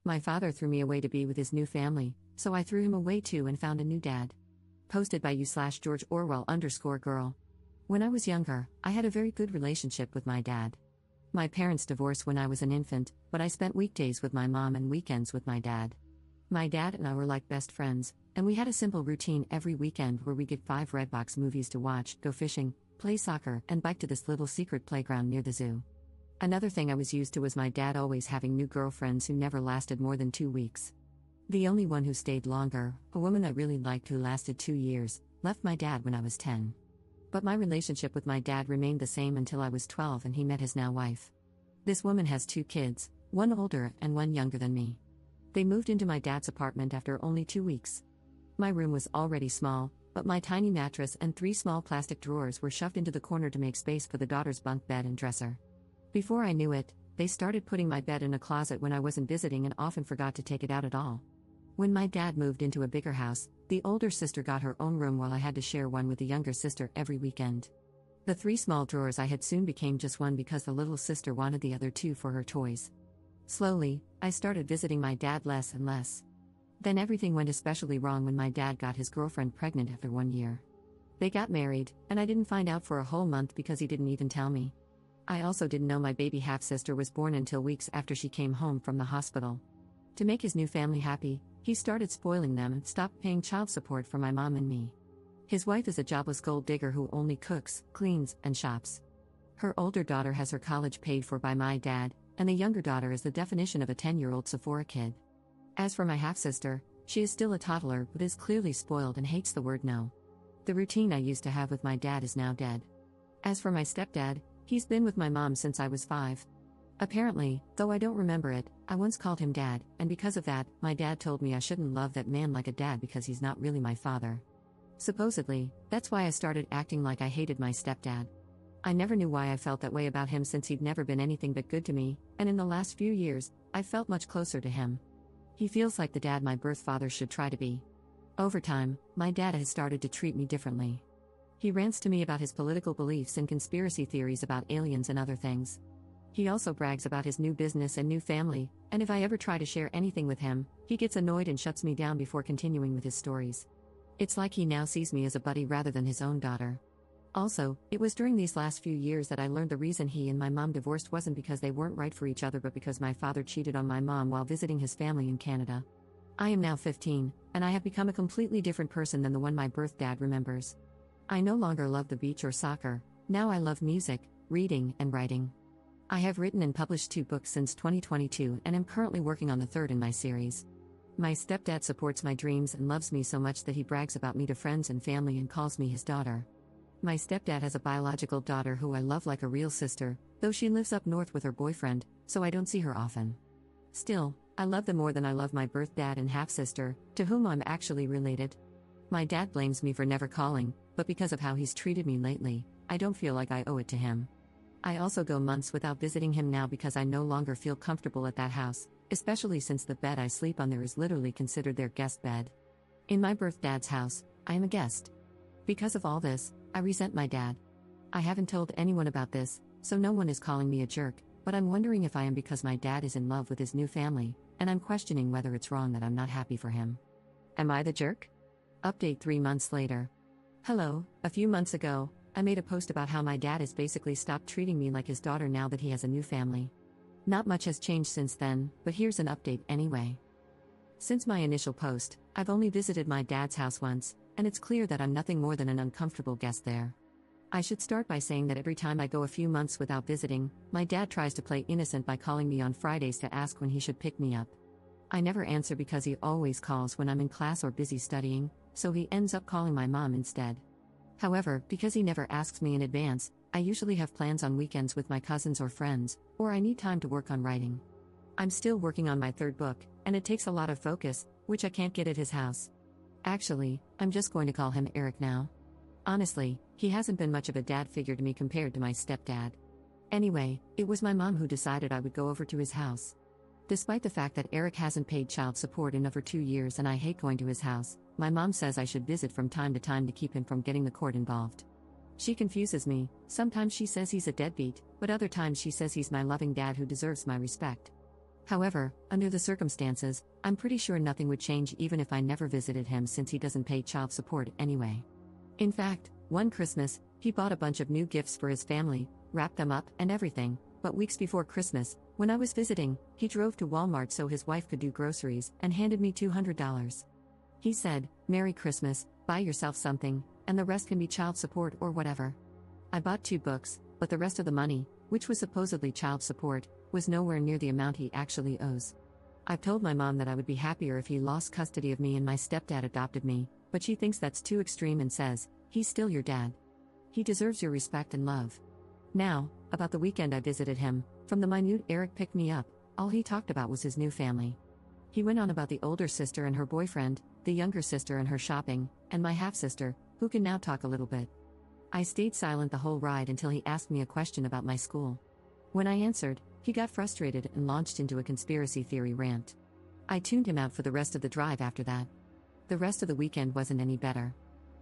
My father threw me away to be with his new family, so I threw him away too and found a new dad. Posted by you/George Orwell_girl. When I was younger, I had a very good relationship with my dad. My parents divorced when I was an infant, but I spent weekdays with my mom and weekends with my dad. My dad and I were like best friends, and we had a simple routine every weekend where we get 5 Redbox movies to watch, go fishing, play soccer, and bike to this little secret playground near the zoo. Another thing I was used to was my dad always having new girlfriends who never lasted more than 2 weeks. The only one who stayed longer, a woman I really liked who lasted 2 years, left my dad when I was 10. But my relationship with my dad remained the same until I was 12 and he met his now wife. This woman has 2 kids, one older and one younger than me. They moved into my dad's apartment after only 2 weeks. My room was already small, but my tiny mattress and 3 small plastic drawers were shoved into the corner to make space for the daughter's bunk bed and dresser. Before I knew it, they started putting my bed in a closet when I wasn't visiting and often forgot to take it out at all. When my dad moved into a bigger house, the older sister got her own room while I had to share one with the younger sister every weekend. The 3 small drawers I had soon became just one because the little sister wanted the other 2 for her toys. Slowly, I started visiting my dad less and less. Then everything went especially wrong when my dad got his girlfriend pregnant after 1 year. They got married, and I didn't find out for a whole month because he didn't even tell me. I also didn't know my baby half-sister was born until weeks after she came home from the hospital. To make his new family happy, he started spoiling them and stopped paying child support for my mom and me. His wife is a jobless gold digger who only cooks, cleans, and shops. Her older daughter has her college paid for by my dad, and the younger daughter is the definition of a 10-year-old Sephora kid. As for my half-sister, she is still a toddler but is clearly spoiled and hates the word no. The routine I used to have with my dad is now dead. As for my stepdad, he's been with my mom since I was 5. Apparently, though I don't remember it, I once called him dad, and because of that, my dad told me I shouldn't love that man like a dad because he's not really my father. Supposedly, that's why I started acting like I hated my stepdad. I never knew why I felt that way about him since he'd never been anything but good to me, and in the last few years, I felt much closer to him. He feels like the dad my birth father should try to be. Over time, my dad has started to treat me differently. He rants to me about his political beliefs and conspiracy theories about aliens and other things. He also brags about his new business and new family, and if I ever try to share anything with him, he gets annoyed and shuts me down before continuing with his stories. It's like he now sees me as a buddy rather than his own daughter. Also, it was during these last few years that I learned the reason he and my mom divorced wasn't because they weren't right for each other but because my father cheated on my mom while visiting his family in Canada. I am now 15, and I have become a completely different person than the one my birth dad remembers. I no longer love the beach or soccer, now I love music, reading, and writing. I have written and published 2 books since 2022 and am currently working on the 3rd in my series. My stepdad supports my dreams and loves me so much that he brags about me to friends and family and calls me his daughter. My stepdad has a biological daughter who I love like a real sister, though she lives up north with her boyfriend, so I don't see her often. Still, I love them more than I love my birth dad and half-sister, to whom I'm actually related. My dad blames me for never calling, but because of how he's treated me lately, I don't feel like I owe it to him. I also go months without visiting him now because I no longer feel comfortable at that house, especially since the bed I sleep on there is literally considered their guest bed. In my birth dad's house, I am a guest. Because of all this, I resent my dad. I haven't told anyone about this, so no one is calling me a jerk, but I'm wondering if I am because my dad is in love with his new family, and I'm questioning whether it's wrong that I'm not happy for him. Am I the jerk? Update 3 months later. Hello, a few months ago, I made a post about how my dad has basically stopped treating me like his daughter now that he has a new family. Not much has changed since then, but here's an update anyway. Since my initial post, I've only visited my dad's house once, and it's clear that I'm nothing more than an uncomfortable guest there. I should start by saying that every time I go a few months without visiting, my dad tries to play innocent by calling me on Fridays to ask when he should pick me up. I never answer because he always calls when I'm in class or busy studying, so he ends up calling my mom instead. However, because he never asks me in advance, I usually have plans on weekends with my cousins or friends, or I need time to work on writing. I'm still working on my 3rd book, and it takes a lot of focus, which I can't get at his house. Actually, I'm just going to call him Eric now. Honestly, he hasn't been much of a dad figure to me compared to my stepdad. Anyway, it was my mom who decided I would go over to his house. Despite the fact that Eric hasn't paid child support in over 2 years and I hate going to his house, my mom says I should visit from time to time to keep him from getting the court involved. She confuses me, sometimes she says he's a deadbeat, but other times she says he's my loving dad who deserves my respect. However, under the circumstances, I'm pretty sure nothing would change even if I never visited him since he doesn't pay child support anyway. In fact, one Christmas, he bought a bunch of new gifts for his family, wrapped them up and everything, but weeks before Christmas, when I was visiting, he drove to Walmart so his wife could do groceries and handed me $200. He said, "Merry Christmas, buy yourself something, and the rest can be child support or whatever." I bought 2 books, but the rest of the money, which was supposedly child support, was nowhere near the amount he actually owes. I've told my mom that I would be happier if he lost custody of me and my stepdad adopted me, but she thinks that's too extreme and says, "He's still your dad. He deserves your respect and love." Now, about the weekend I visited him, from the minute Eric picked me up, all he talked about was his new family. He went on about the older sister and her boyfriend, the younger sister and her shopping, and my half-sister, who can now talk a little bit. I stayed silent the whole ride until he asked me a question about my school. When I answered, he got frustrated and launched into a conspiracy theory rant. I tuned him out for the rest of the drive after that. The rest of the weekend wasn't any better.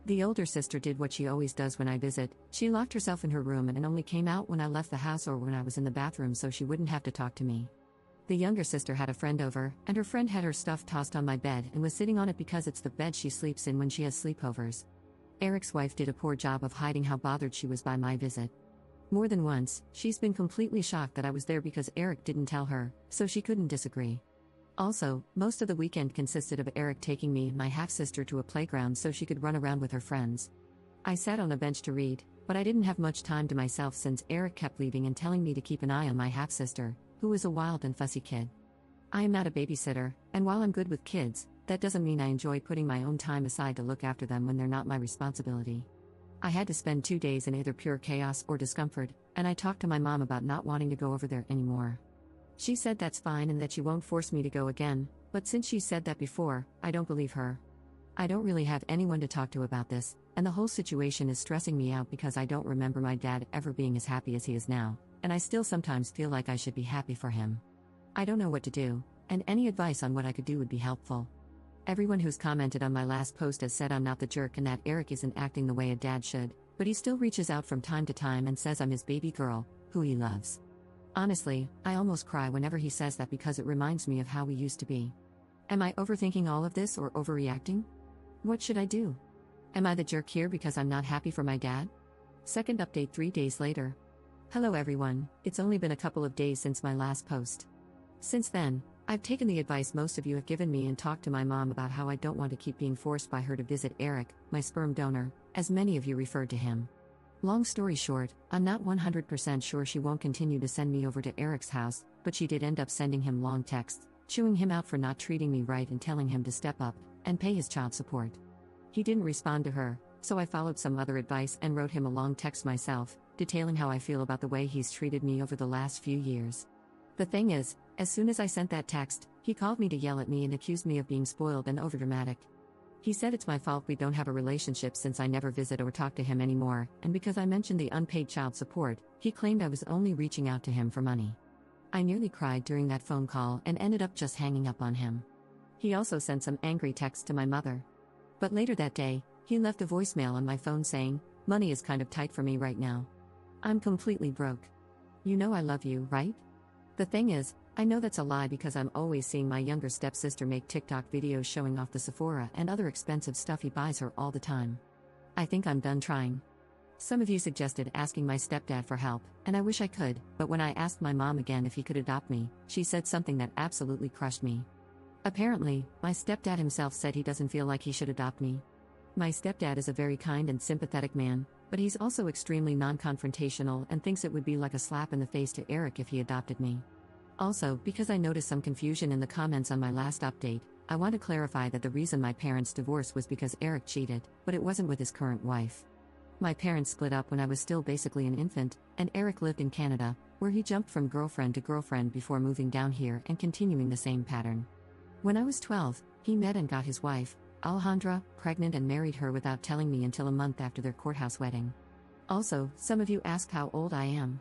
The older sister did what she always does when I visit. She locked herself in her room and only came out when I left the house or when I was in the bathroom so she wouldn't have to talk to me. The younger sister had a friend over, and her friend had her stuff tossed on my bed and was sitting on it because it's the bed she sleeps in when she has sleepovers. Eric's wife did a poor job of hiding how bothered she was by my visit. More than once, she's been completely shocked that I was there because Eric didn't tell her, so she couldn't disagree. Also, most of the weekend consisted of Eric taking me and my half-sister to a playground so she could run around with her friends. I sat on a bench to read, but I didn't have much time to myself since Eric kept leaving and telling me to keep an eye on my half-sister, who is a wild and fussy kid. I am not a babysitter, and while I'm good with kids, that doesn't mean I enjoy putting my own time aside to look after them when they're not my responsibility. I had to spend 2 days in either pure chaos or discomfort, and I talked to my mom about not wanting to go over there anymore. She said that's fine and that she won't force me to go again, but since she said that before, I don't believe her. I don't really have anyone to talk to about this, and the whole situation is stressing me out because I don't remember my dad ever being as happy as he is now, and I still sometimes feel like I should be happy for him. I don't know what to do, and any advice on what I could do would be helpful. Everyone who's commented on my last post has said I'm not the jerk and that Eric isn't acting the way a dad should, but he still reaches out from time to time and says I'm his baby girl, who he loves. Honestly, I almost cry whenever he says that because it reminds me of how we used to be. Am I overthinking all of this or overreacting? What should I do? Am I the jerk here because I'm not happy for my dad? Second update 3 days later. Hello everyone, it's only been a couple of days since my last post. Since then, I've taken the advice most of you have given me and talked to my mom about how I don't want to keep being forced by her to visit Eric, my sperm donor, as many of you referred to him. Long story short, I'm not 100% sure she won't continue to send me over to Eric's house, but she did end up sending him long texts, chewing him out for not treating me right and telling him to step up and pay his child support. He didn't respond to her, so I followed some other advice and wrote him a long text myself, detailing how I feel about the way he's treated me over the last few years. The thing is, as soon as I sent that text, he called me to yell at me and accused me of being spoiled and overdramatic. He said it's my fault we don't have a relationship since I never visit or talk to him anymore, and because I mentioned the unpaid child support, he claimed I was only reaching out to him for money. I nearly cried during that phone call and ended up just hanging up on him. He also sent some angry texts to my mother. But later that day, he left a voicemail on my phone saying, "Money is kind of tight for me right now. I'm completely broke. You know I love you, right?" The thing is, I know that's a lie because I'm always seeing my younger stepsister make TikTok videos showing off the Sephora and other expensive stuff he buys her all the time. I think I'm done trying. Some of you suggested asking my stepdad for help, and I wish I could, but when I asked my mom again if he could adopt me, she said something that absolutely crushed me. Apparently, my stepdad himself said he doesn't feel like he should adopt me. My stepdad is a very kind and sympathetic man, but he's also extremely non-confrontational and thinks it would be like a slap in the face to Eric if he adopted me. Also, because I noticed some confusion in the comments on my last update, I want to clarify that the reason my parents divorced was because Eric cheated, but it wasn't with his current wife. My parents split up when I was still basically an infant, and Eric lived in Canada, where he jumped from girlfriend to girlfriend before moving down here and continuing the same pattern. When I was 12, he met and got his wife, Alejandra, pregnant and married her without telling me until a month after their courthouse wedding. Also, some of you asked how old I am.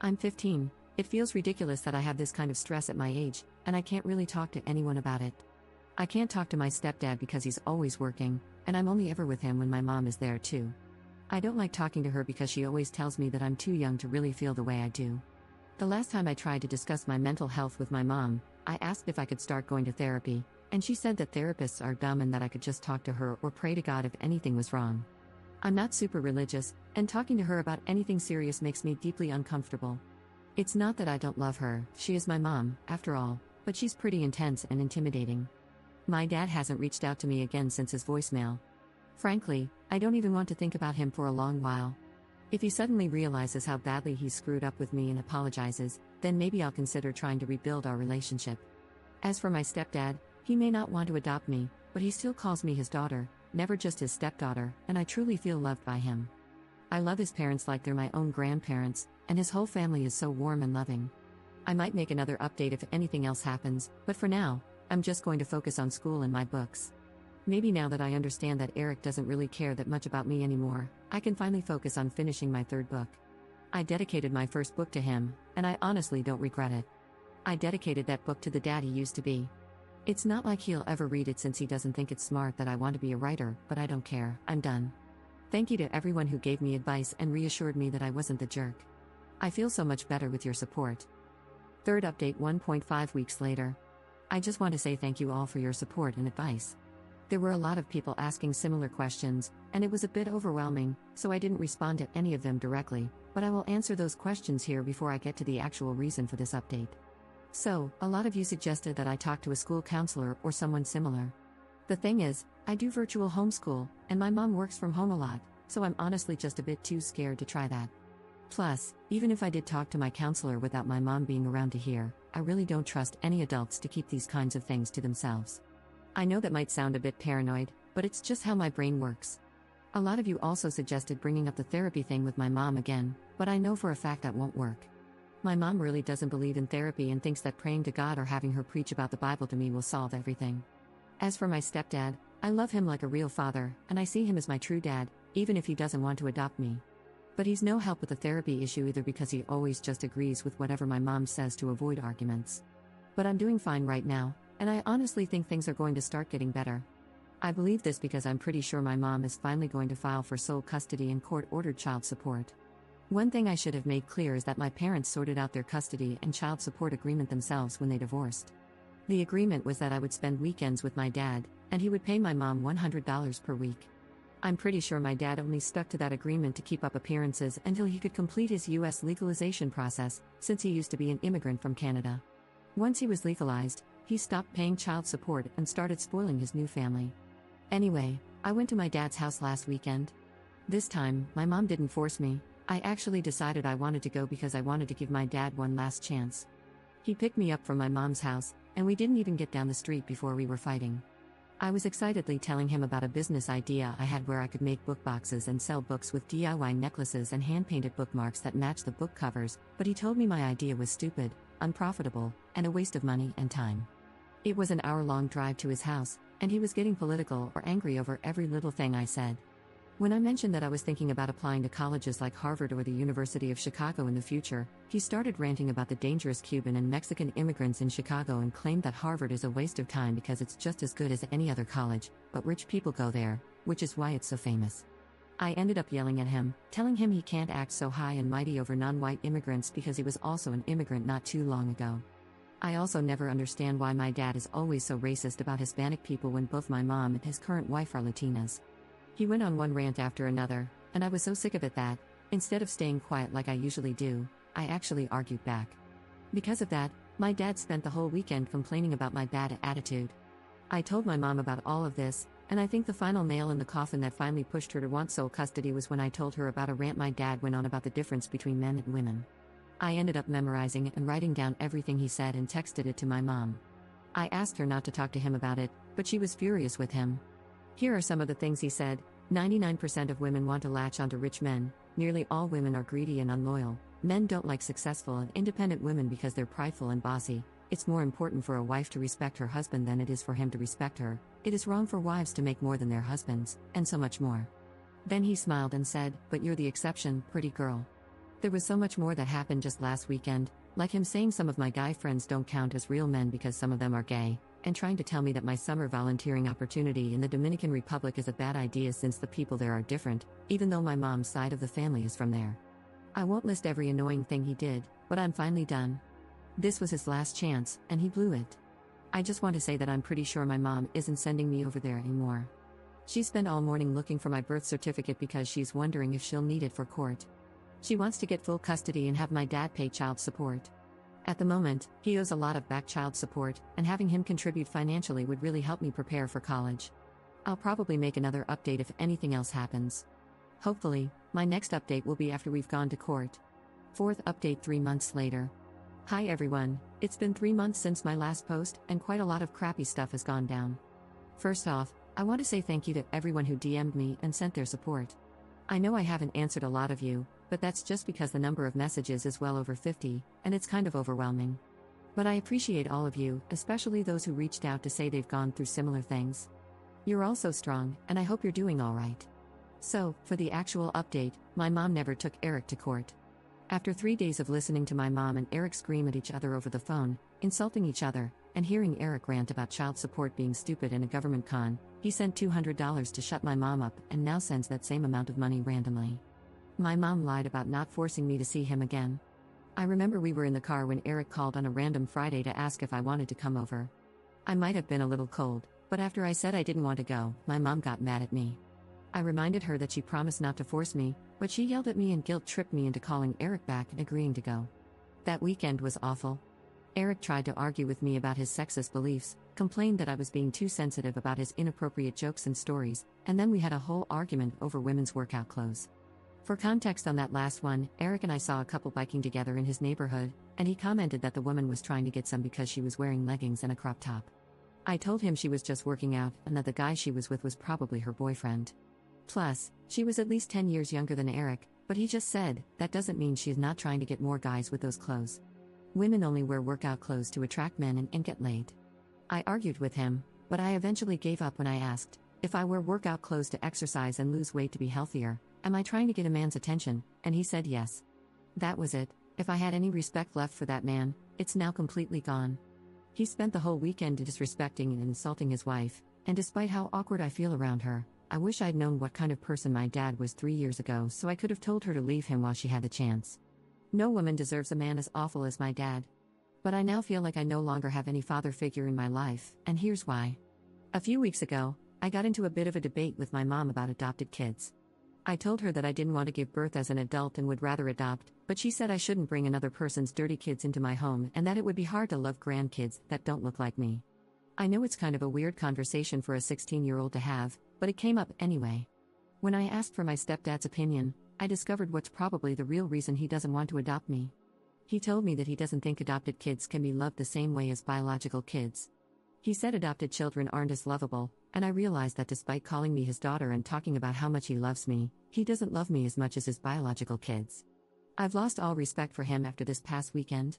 I'm 15. It feels ridiculous that I have this kind of stress at my age, and I can't really talk to anyone about it. I can't talk to my stepdad because he's always working, and I'm only ever with him when my mom is there too. I don't like talking to her because she always tells me that I'm too young to really feel the way I do. The last time I tried to discuss my mental health with my mom, I asked if I could start going to therapy, and she said that therapists are dumb and that I could just talk to her or pray to God if anything was wrong. I'm not super religious, and talking to her about anything serious makes me deeply uncomfortable. It's not that I don't love her, she is my mom, after all, but she's pretty intense and intimidating. My dad hasn't reached out to me again since his voicemail. Frankly, I don't even want to think about him for a long while. If he suddenly realizes how badly he screwed up with me and apologizes, then maybe I'll consider trying to rebuild our relationship. As for my stepdad, he may not want to adopt me, but he still calls me his daughter, never just his stepdaughter, and I truly feel loved by him. I love his parents like they're my own grandparents, and his whole family is so warm and loving. I might make another update if anything else happens, but for now, I'm just going to focus on school and my books. Maybe now that I understand that Eric doesn't really care that much about me anymore, I can finally focus on finishing my third book. I dedicated my first book to him, and I honestly don't regret it. I dedicated that book to the dad he used to be. It's not like he'll ever read it since he doesn't think it's smart that I want to be a writer, but I don't care, I'm done. Thank you to everyone who gave me advice and reassured me that I wasn't the jerk. I feel so much better with your support. Third update 1.5 weeks later. I just want to say thank you all for your support and advice. There were a lot of people asking similar questions, and it was a bit overwhelming, so I didn't respond to any of them directly, but I will answer those questions here before I get to the actual reason for this update. So, a lot of you suggested that I talk to a school counselor or someone similar. The thing is, I do virtual homeschool, and my mom works from home a lot, so I'm honestly just a bit too scared to try that. Plus, even if I did talk to my counselor without my mom being around to hear, I really don't trust any adults to keep these kinds of things to themselves. I know that might sound a bit paranoid, but it's just how my brain works. A lot of you also suggested bringing up the therapy thing with my mom again, but I know for a fact that won't work. My mom really doesn't believe in therapy and thinks that praying to God or having her preach about the Bible to me will solve everything. As for my stepdad, I love him like a real father, and I see him as my true dad, even if he doesn't want to adopt me. But he's no help with the therapy issue either because he always just agrees with whatever my mom says to avoid arguments. But I'm doing fine right now, and I honestly think things are going to start getting better. I believe this because I'm pretty sure my mom is finally going to file for sole custody and court-ordered child support. One thing I should have made clear is that my parents sorted out their custody and child support agreement themselves when they divorced. The agreement was that I would spend weekends with my dad, and he would pay my mom $100 per week. I'm pretty sure my dad only stuck to that agreement to keep up appearances until he could complete his U.S. legalization process, since he used to be an immigrant from Canada. Once he was legalized, he stopped paying child support and started spoiling his new family. Anyway, I went to my dad's house last weekend. This time, my mom didn't force me. I actually decided I wanted to go because I wanted to give my dad one last chance. He picked me up from my mom's house, and we didn't even get down the street before we were fighting. I was excitedly telling him about a business idea I had where I could make book boxes and sell books with DIY necklaces and hand-painted bookmarks that match the book covers, but he told me my idea was stupid, unprofitable, and a waste of money and time. It was an hour-long drive to his house, and he was getting political or angry over every little thing I said. When I mentioned that I was thinking about applying to colleges like Harvard or the University of Chicago in the future, he started ranting about the dangerous Cuban and Mexican immigrants in Chicago and claimed that Harvard is a waste of time because it's just as good as any other college, but rich people go there, which is why it's so famous. I ended up yelling at him, telling him he can't act so high and mighty over non-white immigrants because he was also an immigrant not too long ago. I also never understand why my dad is always so racist about Hispanic people when both my mom and his current wife are Latinas. He went on one rant after another, and I was so sick of it that, instead of staying quiet like I usually do, I actually argued back. Because of that, my dad spent the whole weekend complaining about my bad attitude. I told my mom about all of this, and I think the final nail in the coffin that finally pushed her to want sole custody was when I told her about a rant my dad went on about the difference between men and women. I ended up memorizing and writing down everything he said and texted it to my mom. I asked her not to talk to him about it, but she was furious with him. Here are some of the things he said. 99% of women want to latch onto rich men, nearly all women are greedy and unloyal, men don't like successful and independent women because they're prideful and bossy, it's more important for a wife to respect her husband than it is for him to respect her, it is wrong for wives to make more than their husbands, and so much more. Then he smiled and said, "But you're the exception, pretty girl." There was so much more that happened just last weekend, like him saying some of my guy friends don't count as real men because some of them are gay, and trying to tell me that my summer volunteering opportunity in the Dominican Republic is a bad idea since the people there are different, even though my mom's side of the family is from there. I won't list every annoying thing he did, but I'm finally done. This was his last chance, and he blew it. I just want to say that I'm pretty sure my mom isn't sending me over there anymore. She spent all morning looking for my birth certificate because she's wondering if she'll need it for court. She wants to get full custody and have my dad pay child support. At the moment, he owes a lot of back child support, and having him contribute financially would really help me prepare for college. I'll probably make another update if anything else happens. Hopefully, my next update will be after we've gone to court. Fourth update 3 months later. Hi everyone, it's been 3 months since my last post, and quite a lot of crappy stuff has gone down. First off, I want to say thank you to everyone who DM'd me and sent their support. I know I haven't answered a lot of you, but that's just because the number of messages is well over 50, and it's kind of overwhelming. But I appreciate all of you, especially those who reached out to say they've gone through similar things. You're all so strong, and I hope you're doing alright. So, for the actual update, my mom never took Eric to court. After 3 days of listening to my mom and Eric scream at each other over the phone, insulting each other, and hearing Eric rant about child support being stupid and a government con, he sent $200 to shut my mom up and now sends that same amount of money randomly. My mom lied about not forcing me to see him again. I remember we were in the car when Eric called on a random Friday to ask if I wanted to come over. I might have been a little cold, but after I said I didn't want to go, my mom got mad at me. I reminded her that she promised not to force me, but she yelled at me and guilt-tripped me into calling Eric back and agreeing to go. That weekend was awful. Eric tried to argue with me about his sexist beliefs, complained that I was being too sensitive about his inappropriate jokes and stories, and then we had a whole argument over women's workout clothes. For context on that last one, Eric and I saw a couple biking together in his neighborhood, and he commented that the woman was trying to get some because she was wearing leggings and a crop top. I told him she was just working out and that the guy she was with was probably her boyfriend. Plus, she was at least 10 years younger than Eric, but he just said, that doesn't mean she's not trying to get more guys with those clothes. Women only wear workout clothes to attract men and get laid. I argued with him, but I eventually gave up when I asked, if I wear workout clothes to exercise and lose weight to be healthier, am I trying to get a man's attention? And he said yes. That was it. If I had any respect left for that man, it's now completely gone. He spent the whole weekend disrespecting and insulting his wife, and despite how awkward I feel around her, I wish I'd known what kind of person my dad was 3 years ago so I could have told her to leave him while she had the chance. No woman deserves a man as awful as my dad. But I now feel like I no longer have any father figure in my life, and here's why. A few weeks ago, I got into a bit of a debate with my mom about adopted kids. I told her that I didn't want to give birth as an adult and would rather adopt, but she said I shouldn't bring another person's dirty kids into my home and that it would be hard to love grandkids that don't look like me. I know it's kind of a weird conversation for a 16-year-old to have, but it came up anyway. When I asked for my stepdad's opinion, I discovered what's probably the real reason he doesn't want to adopt me. He told me that he doesn't think adopted kids can be loved the same way as biological kids. He said adopted children aren't as lovable, and I realized that despite calling me his daughter and talking about how much he loves me, he doesn't love me as much as his biological kids. I've lost all respect for him after this past weekend.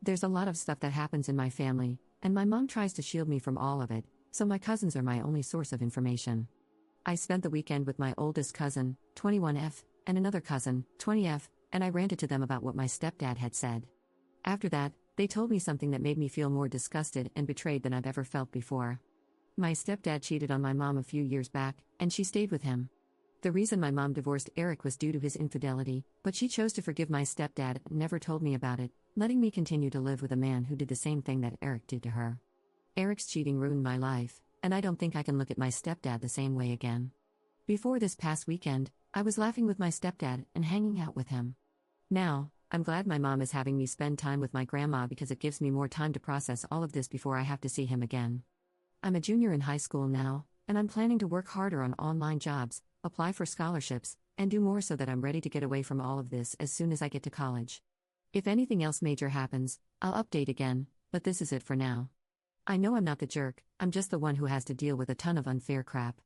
There's a lot of stuff that happens in my family, and my mom tries to shield me from all of it, so my cousins are my only source of information. I spent the weekend with my oldest cousin, 21F, and another cousin, 20F, and I ranted to them about what my stepdad had said. After that, they told me something that made me feel more disgusted and betrayed than I've ever felt before. My stepdad cheated on my mom a few years back, and she stayed with him. The reason my mom divorced Eric was due to his infidelity, but she chose to forgive my stepdad and never told me about it, letting me continue to live with a man who did the same thing that Eric did to her. Eric's cheating ruined my life, and I don't think I can look at my stepdad the same way again. Before this past weekend, I was laughing with my stepdad and hanging out with him. Now, I'm glad my mom is having me spend time with my grandma because it gives me more time to process all of this before I have to see him again. I'm a junior in high school now, and I'm planning to work harder on online jobs, apply for scholarships, and do more so that I'm ready to get away from all of this as soon as I get to college. If anything else major happens, I'll update again, but this is it for now. I know I'm not the jerk, I'm just the one who has to deal with a ton of unfair crap.